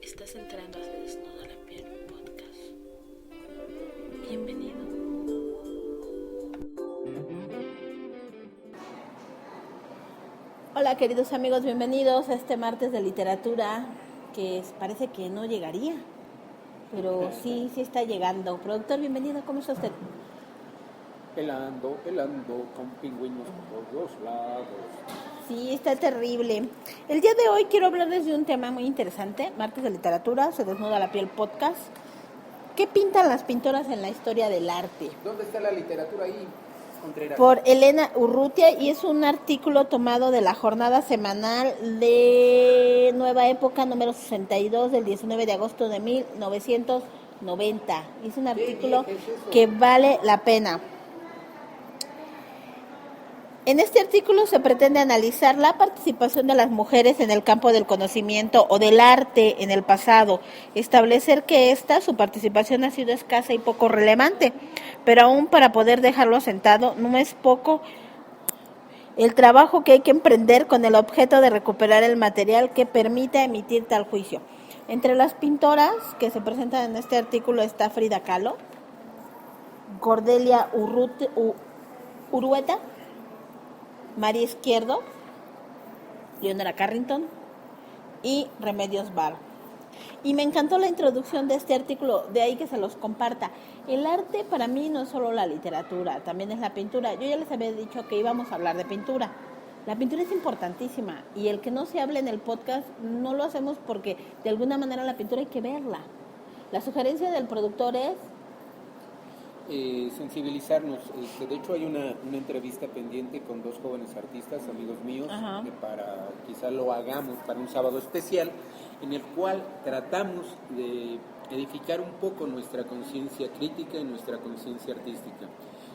Estás entrando a Se Desnuda la Piel podcast. Bienvenido. Hola queridos amigos, bienvenidos a este martes de literatura que parece que no llegaría, pero sí está llegando. Productor, bienvenido, ¿cómo está usted? Pelando, con pingüinos por todos lados. Sí, está terrible. El día de hoy quiero hablarles de un tema muy interesante, martes de literatura, Se Desnuda la Piel podcast. ¿Qué pintan las pintoras en la historia del arte? ¿Dónde está la literatura ahí, Contreras? Por Elena Urrutia, y es un artículo tomado de la jornada semanal de Nueva Época número 62 del 19 de agosto de 1990. Es un artículo que vale la pena. En este artículo se pretende analizar la participación de las mujeres en el campo del conocimiento o del arte en el pasado, establecer que su participación ha sido escasa y poco relevante, pero aún para poder dejarlo asentado no es poco el trabajo que hay que emprender con el objeto de recuperar el material que permita emitir tal juicio. Entre las pintoras que se presentan en este artículo está Frida Kahlo, Cordelia Urrueta, María Izquierdo, Leonora Carrington y Remedios Varo. Y me encantó la introducción de este artículo, de ahí que se los comparta. El arte para mí no es solo la literatura, también es la pintura. Yo ya les había dicho que íbamos a hablar de pintura. La pintura es importantísima y el que no se hable en el podcast no lo hacemos porque de alguna manera la pintura hay que verla. La sugerencia del productor es sensibilizarnos. De hecho hay una entrevista pendiente con dos jóvenes artistas, amigos míos, que quizá lo hagamos para un sábado especial, en el cual tratamos de edificar un poco nuestra conciencia crítica y nuestra conciencia artística.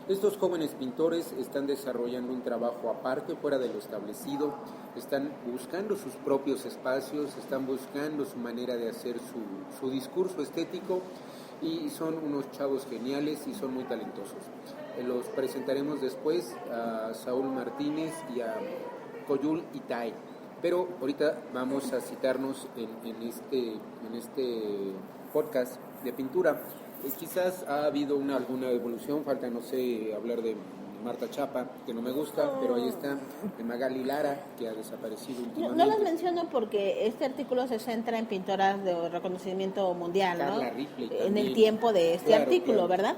Estos jóvenes pintores están desarrollando un trabajo aparte, fuera de lo establecido, están buscando sus propios espacios, están buscando su manera de hacer su discurso estético, y son unos chavos geniales y son muy talentosos. Los presentaremos después a Saúl Martínez y a Coyul Itay, pero ahorita vamos a citarnos en este podcast de pintura. Quizás ha habido alguna evolución, falta, no sé, hablar de Marta Chapa, que no me gusta, pero ahí está, de Magali Lara, que ha desaparecido últimamente. No las menciono porque este artículo se centra en pintoras de reconocimiento mundial, Carla ¿no? Ripley En también. el tiempo de este artículo, claro. ¿verdad?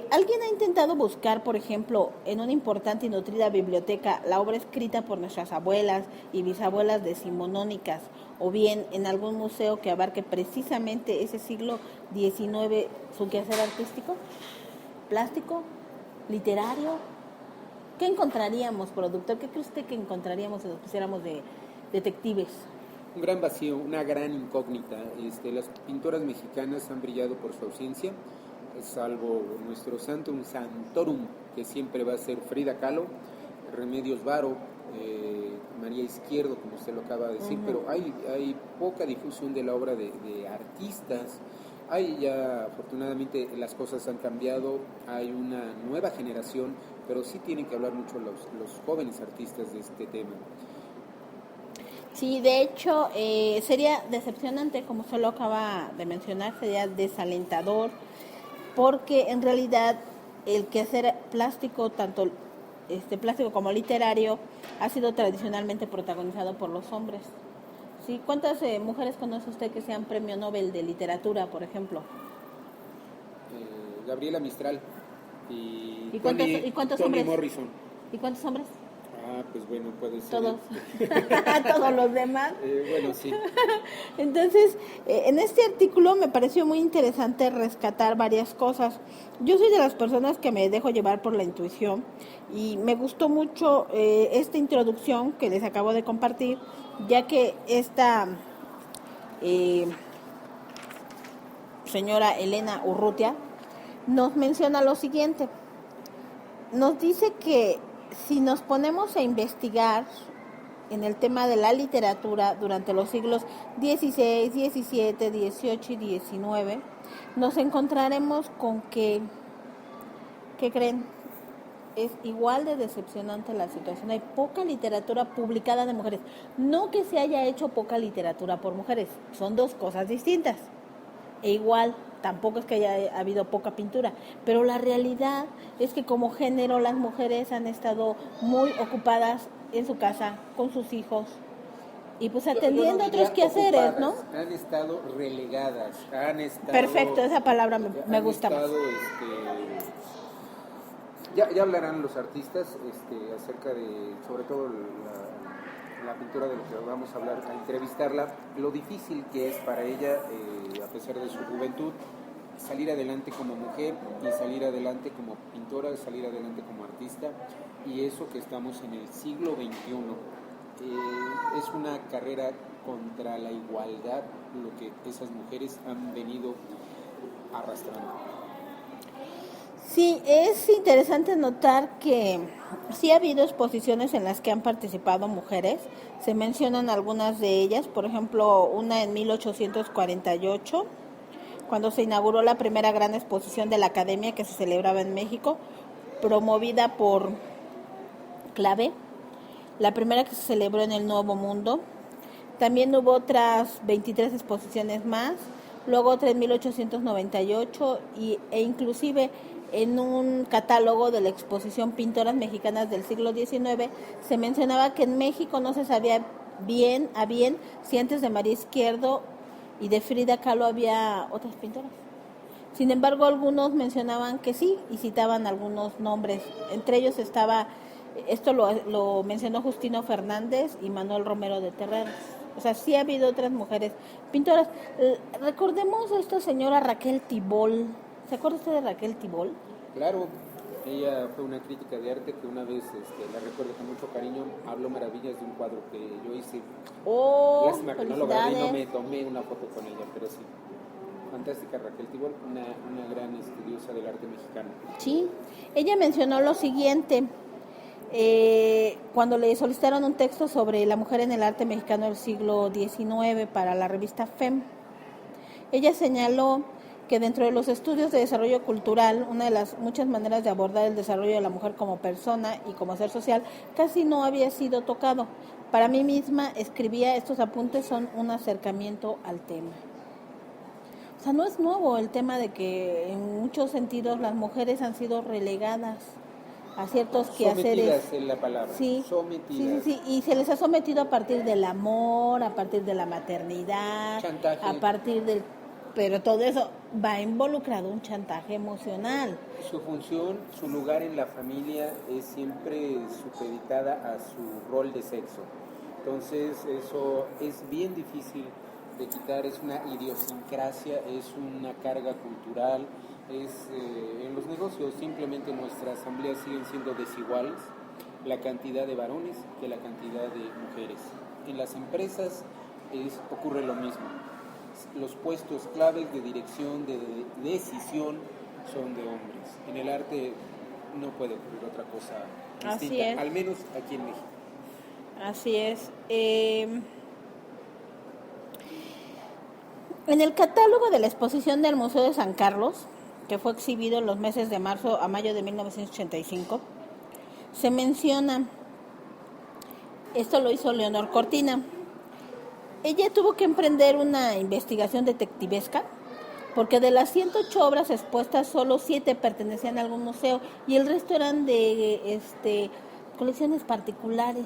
Alguien ha intentado buscar, por ejemplo, en una importante y nutrida biblioteca, la obra escrita por nuestras abuelas y bisabuelas decimonónicas, o bien en algún museo que abarque precisamente ese siglo XIX, su quehacer artístico, plástico, literario. ¿Qué encontraríamos, productor? ¿Qué cree usted que encontraríamos si nos pusiéramos de detectives? Un gran vacío, una gran incógnita. Las pintoras mexicanas han brillado por su ausencia, salvo nuestro santum santorum, que siempre va a ser Frida Kahlo, Remedios Varo, María Izquierdo, como usted lo acaba de decir, pero hay poca difusión de la obra de artistas. Ya afortunadamente las cosas han cambiado, hay una nueva generación, pero sí tienen que hablar mucho los jóvenes artistas de este tema. Sí, de hecho, sería decepcionante, como usted lo acaba de mencionar, sería desalentador, porque en realidad el quehacer plástico, tanto plástico como literario, ha sido tradicionalmente protagonizado por los hombres. ¿Sí? ¿Cuántas mujeres conoce usted que sean premio Nobel de literatura, por ejemplo? Gabriela Mistral y cuántos Toni hombres? Morrison. ¿Y cuántos hombres? Pues bueno, puede ser. Todos. Todos los demás. Bueno, sí. Entonces, en este artículo me pareció muy interesante rescatar varias cosas. Yo soy de las personas que me dejo llevar por la intuición y me gustó mucho esta introducción que les acabo de compartir, ya que esta señora Elena Urrutia nos menciona lo siguiente. Nos dice que si nos ponemos a investigar en el tema de la literatura durante los siglos XVI, XVII, XVIII y XIX, nos encontraremos con que, ¿qué creen? es igual de decepcionante la situación. Hay poca literatura publicada de mujeres. No que se haya hecho poca literatura por mujeres, son dos cosas distintas. E igual, tampoco es que haya habido poca pintura, pero la realidad es que como género las mujeres han estado muy ocupadas en su casa, con sus hijos, y pues atendiendo otros quehaceres, ¿no? Han estado relegadas, han estado... Perfecto, esa palabra me gusta más. Ya hablarán los artistas acerca de, sobre todo la pintura de lo que vamos a hablar, a entrevistarla, lo difícil que es para ella, a pesar de su juventud, salir adelante como mujer y salir adelante como pintora, salir adelante como artista, y eso que estamos en el siglo XXI. Es una carrera contra la igualdad, lo que esas mujeres han venido arrastrando. Sí, es interesante notar que sí ha habido exposiciones en las que han participado mujeres. Se mencionan algunas de ellas, por ejemplo, una en 1848, cuando se inauguró la primera gran exposición de la Academia que se celebraba en México, promovida por Clave, la primera que se celebró en el Nuevo Mundo. También hubo otras 23 exposiciones más, luego otra en 1898 e inclusive en un catálogo de la exposición Pintoras Mexicanas del siglo XIX se mencionaba que en México no se sabía bien si antes de María Izquierdo y de Frida Kahlo había otras pintoras. Sin embargo, algunos mencionaban que sí y citaban algunos nombres. Entre ellos estaba, esto lo mencionó Justino Fernández y Manuel Romero de Terreros. O sea, sí ha habido otras mujeres pintoras. Recordemos a esta señora Raquel Tibol. ¿Se acuerda usted de Raquel Tibol? Claro, ella fue una crítica de arte que una vez, la recuerdo con mucho cariño, habló maravillas de un cuadro que yo hice. Lástima que no lo grabé y no me tomé una foto con ella, pero sí. Fantástica Raquel Tibol, una gran estudiosa del arte mexicano. Sí, ella mencionó lo siguiente, cuando le solicitaron un texto sobre la mujer en el arte mexicano del siglo XIX para la revista FEM. Ella señaló que dentro de los estudios de desarrollo cultural, una de las muchas maneras de abordar el desarrollo de la mujer como persona y como ser social, casi no había sido tocado. Para mí misma, escribía estos apuntes son un acercamiento al tema. O sea, no es nuevo el tema de que en muchos sentidos las mujeres han sido relegadas a ciertos quehaceres. Sometidas es la palabra. Sí, sometidas. Sí, y se les ha sometido a partir del amor, a partir de la maternidad, chantaje. A partir del... Pero todo eso va involucrado un chantaje emocional. Su función, su lugar en la familia es siempre supeditada a su rol de sexo. Entonces eso es bien difícil de quitar, es una idiosincrasia, es una carga cultural, en los negocios simplemente nuestras asambleas siguen siendo desiguales, la cantidad de varones que la cantidad de mujeres. En las empresas ocurre lo mismo. Los puestos claves de dirección, de decisión, son de hombres. En el arte no puede ocurrir otra cosa distinta, Así es. Al menos aquí en México. Así es. En el catálogo de la exposición del Museo de San Carlos, que fue exhibido en los meses de marzo a mayo de 1985, se menciona, esto lo hizo Leonor Cortina. Ella tuvo que emprender una investigación detectivesca porque de las 108 obras expuestas solo 7 pertenecían a algún museo y el resto eran de colecciones particulares.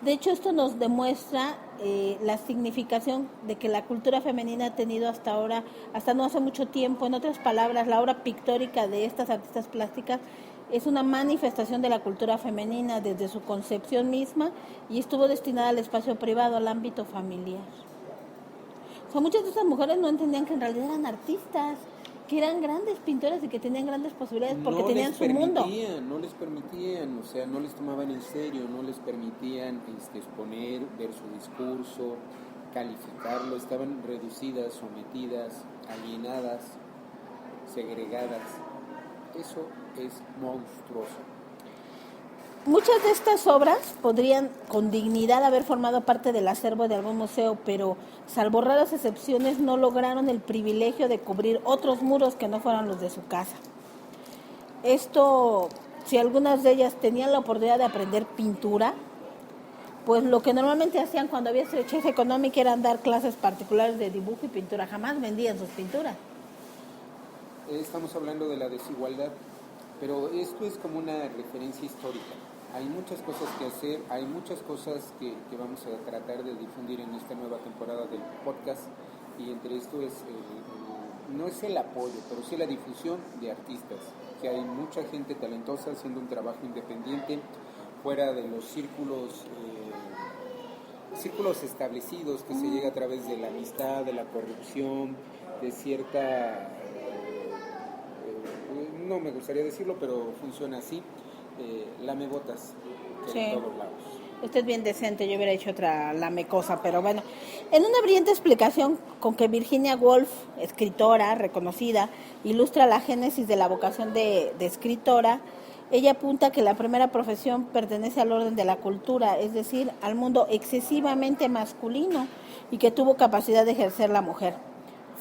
De hecho, esto nos demuestra la significación de que la cultura femenina ha tenido hasta ahora, hasta no hace mucho tiempo. En otras palabras, la obra pictórica de estas artistas plásticas es una manifestación de la cultura femenina desde su concepción misma y estuvo destinada al espacio privado, al ámbito familiar. O sea, muchas de esas mujeres no entendían que en realidad eran artistas, que eran grandes pintoras y que tenían grandes posibilidades porque tenían su mundo. No les permitían, o sea, no les tomaban en serio, no les permitían exponer, ver su discurso, calificarlo, estaban reducidas, sometidas, alienadas, segregadas. Eso es monstruoso. Muchas de estas obras podrían con dignidad haber formado parte del acervo de algún museo, pero salvo raras excepciones no lograron el privilegio de cubrir otros muros que no fueran los de su casa. Esto si algunas de ellas tenían la oportunidad de aprender pintura, pues lo que normalmente hacían cuando había estrechez económica eran dar clases particulares de dibujo y pintura. Jamás vendían sus pinturas. Estamos hablando de la desigualdad, pero esto es como una referencia histórica. Hay muchas cosas que hacer, hay muchas cosas que vamos a tratar de difundir en esta nueva temporada del podcast, y entre esto es, no es el apoyo, pero sí la difusión de artistas, que hay mucha gente talentosa haciendo un trabajo independiente, fuera de los círculos establecidos, que se llega a través de la amistad, de la corrupción, de cierta, no me gustaría decirlo, pero funciona así, lamebotas en todos lados. Usted es bien decente, yo hubiera hecho otra lamecosa, pero bueno. En una brillante explicación con que Virginia Woolf, escritora reconocida, ilustra la génesis de la vocación de escritora, ella apunta que la primera profesión pertenece al orden de la cultura, es decir, al mundo excesivamente masculino, y que tuvo capacidad de ejercer la mujer.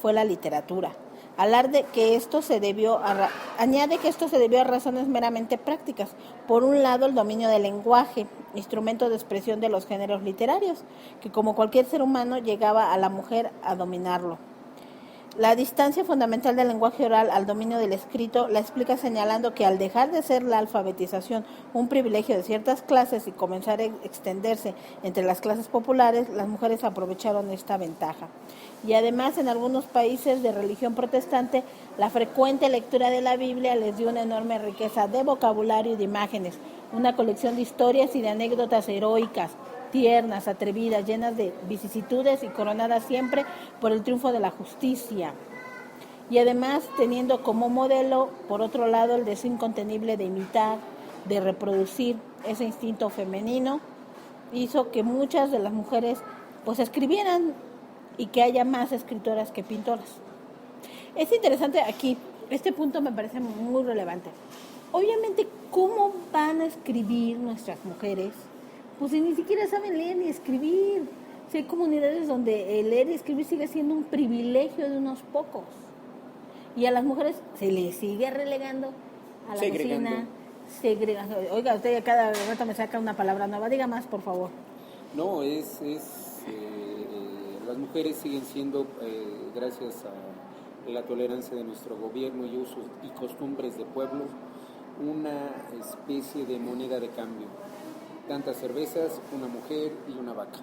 Fue la literatura. Añade que esto se debió a razones meramente prácticas. Por un lado, el dominio del lenguaje, instrumento de expresión de los géneros literarios, que como cualquier ser humano llegaba a la mujer a dominarlo. La distancia fundamental del lenguaje oral al dominio del escrito la explica señalando que al dejar de ser la alfabetización un privilegio de ciertas clases y comenzar a extenderse entre las clases populares, las mujeres aprovecharon esta ventaja. Y además, en algunos países de religión protestante, la frecuente lectura de la Biblia les dio una enorme riqueza de vocabulario y de imágenes, una colección de historias y de anécdotas heroicas, tiernas, atrevidas, llenas de vicisitudes y coronadas siempre por el triunfo de la justicia. Y además teniendo como modelo, por otro lado, el deseo incontenible de imitar, de reproducir ese instinto femenino, hizo que muchas de las mujeres pues escribieran y que haya más escritoras que pintoras. Es interesante aquí, este punto me parece muy relevante. Obviamente, ¿cómo van a escribir nuestras mujeres? Pues si ni siquiera saben leer ni escribir. Si hay comunidades donde leer y escribir sigue siendo un privilegio de unos pocos. Y a las mujeres se les sigue relegando a la cocina. Segregando. Oiga, usted cada rato me saca una palabra nueva. Diga más, por favor. No, las mujeres siguen siendo, gracias a la tolerancia de nuestro gobierno y usos y costumbres de pueblo, una especie de moneda de cambio. Tantas cervezas, una mujer y una vaca,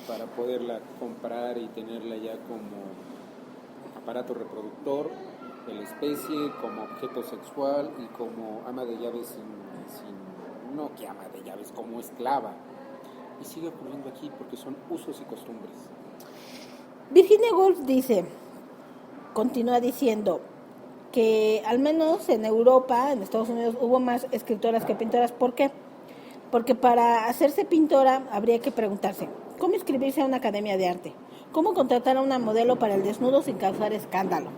para poderla comprar y tenerla ya como aparato reproductor de la especie, como objeto sexual y como ama de llaves, no que ama de llaves, como esclava. Y sigue ocurriendo aquí porque son usos y costumbres. Virginia Woolf continúa diciendo que al menos en Europa, en Estados Unidos, hubo más escritoras que pintoras. ¿Por qué? Porque para hacerse pintora habría que preguntarse, ¿cómo inscribirse a una academia de arte? ¿Cómo contratar a una modelo para el desnudo sin causar escándalo?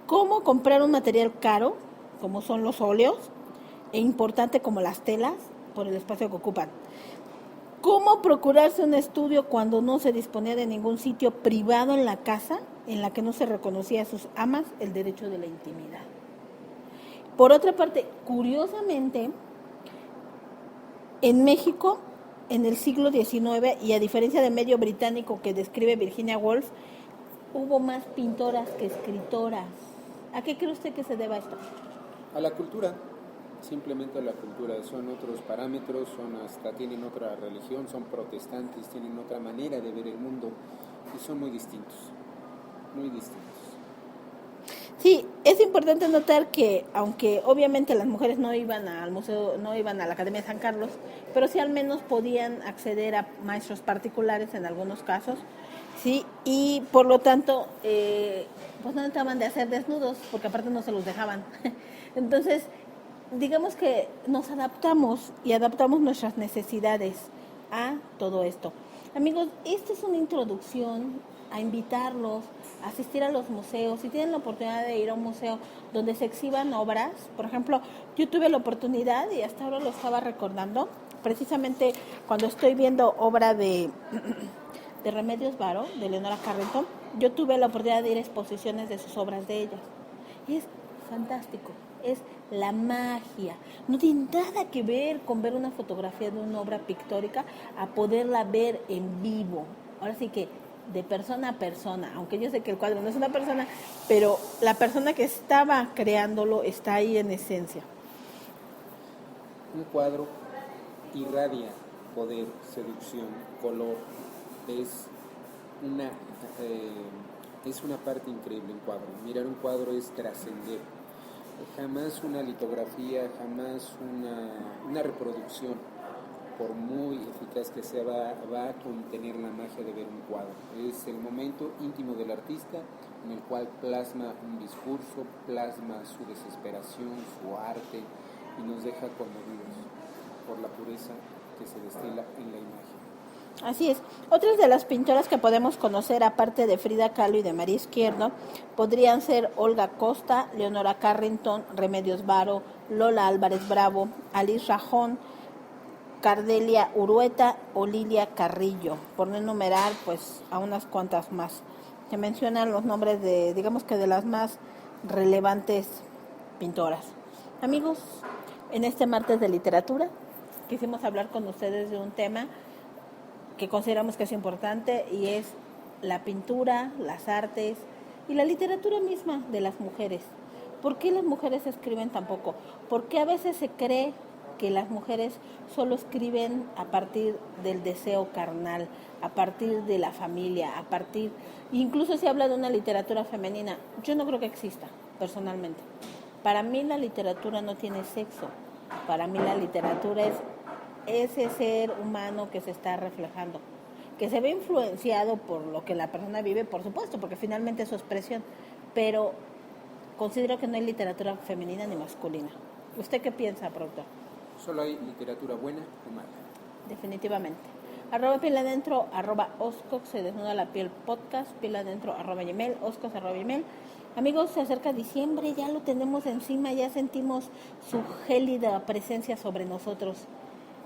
¿Cómo comprar un material caro, como son los óleos, e importante como las telas, por el espacio que ocupan? ¿Cómo procurarse un estudio cuando no se disponía de ningún sitio privado en la casa en la que no se reconocía a sus amas el derecho de la intimidad? Por otra parte, curiosamente, en México, en el siglo XIX, y a diferencia del medio británico que describe Virginia Woolf, hubo más pintoras que escritoras. ¿A qué cree usted que se deba esto? A la cultura, simplemente a la cultura. Son otros parámetros, tienen otra religión, son protestantes, tienen otra manera de ver el mundo y son muy distintos, muy distintos. Sí, es importante notar que, aunque obviamente las mujeres no iban al museo, no iban a la Academia de San Carlos, pero sí al menos podían acceder a maestros particulares en algunos casos, sí, y por lo tanto, pues no trataban de hacer desnudos, porque aparte no se los dejaban. Entonces, digamos que nos adaptamos y adaptamos nuestras necesidades a todo esto. Amigos, esta es una introducción a invitarlos a asistir a los museos. Si tienen la oportunidad de ir a un museo donde se exhiban obras, por ejemplo, yo tuve la oportunidad, y hasta ahora lo estaba recordando, precisamente cuando estoy viendo obra de Remedios Varo, de Leonora Carrington, yo tuve la oportunidad de ir a exposiciones de sus obras de ella. Y es fantástico. es la magia. No tiene nada que ver con ver una fotografía de una obra pictórica a poderla ver en vivo. Ahora sí que de persona a persona, aunque yo sé que el cuadro no es una persona, pero la persona que estaba creándolo está ahí en esencia. Un cuadro irradia poder, seducción, color. Una, es una parte increíble un cuadro. Mirar un cuadro es trascender. Jamás una litografía, jamás una reproducción, por muy eficaz que sea, va a contener la magia de ver un cuadro. Es el momento íntimo del artista en el cual plasma un discurso, plasma su desesperación, su arte, y nos deja conmovidos por la pureza que se destila en la imagen. Así es. Otras de las pintoras que podemos conocer, aparte de Frida Kahlo y de María Izquierdo, podrían ser Olga Costa, Leonora Carrington, Remedios Varo, Lola Álvarez Bravo, Alice Rajón, Cardelia Urueta o Lilia Carrillo, por no enumerar pues a unas cuantas más. Se mencionan los nombres de, digamos que de las más relevantes pintoras. Amigos, en este martes de literatura quisimos hablar con ustedes de un tema que consideramos que es importante, y es la pintura, las artes y la literatura misma de las mujeres. ¿Por qué las mujeres escriben tan poco? ¿Por qué a veces se cree que las mujeres solo escriben a partir del deseo carnal, a partir de la familia, incluso se habla de una literatura femenina? Yo no creo que exista, personalmente. Para mí la literatura no tiene sexo. Para mí la literatura es ese ser humano que se está reflejando, que se ve influenciado por lo que la persona vive, por supuesto, porque finalmente es su expresión, pero considero que no hay literatura femenina ni masculina. ¿Usted qué piensa, productor? Solo hay literatura buena o mala. Definitivamente. @piladentro, @oscox, se desnuda la piel podcast, piladentro, @gmail, oscox, @gmail. Amigos, se acerca diciembre, ya lo tenemos encima, ya sentimos su gélida presencia sobre nosotros.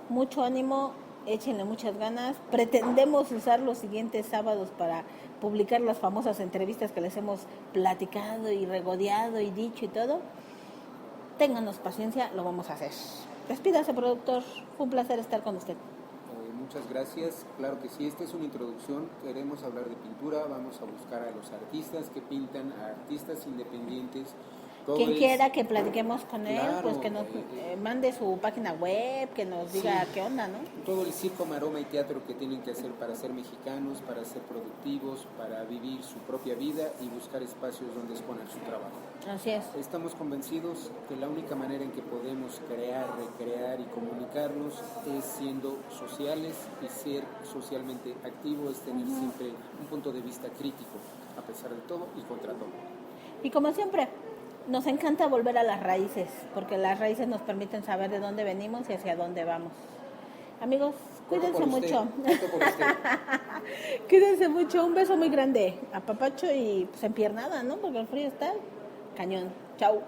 Mucho ánimo, échenle muchas ganas. Pretendemos usar los siguientes sábados para publicar las famosas entrevistas que les hemos platicado y regodeado y dicho y todo. Ténganos paciencia, lo vamos a hacer. Despídase, productor. Fue un placer estar con usted. Muchas gracias. Claro que sí, esta es una introducción. Queremos hablar de pintura. Vamos a buscar a los artistas que pintan, a artistas independientes. Quien quiera que platiquemos con él, claro, pues que nos mande su página web, que nos diga sí, qué onda, ¿no? todo el circo, maroma y teatro que tienen que hacer para ser mexicanos, para ser productivos, para vivir su propia vida y buscar espacios donde exponer su trabajo. Así es. Estamos convencidos que la única manera en que podemos crear, recrear y comunicarnos es siendo sociales, y ser socialmente activo es tener siempre un punto de vista crítico, a pesar de todo y contra todo. Y como siempre, nos encanta volver a las raíces, porque las raíces nos permiten saber de dónde venimos y hacia dónde vamos. Amigos, cuídense mucho. Cuídense mucho, un beso muy grande a papacho y pues empiernada, ¿no? Porque el frío está cañón. Chau.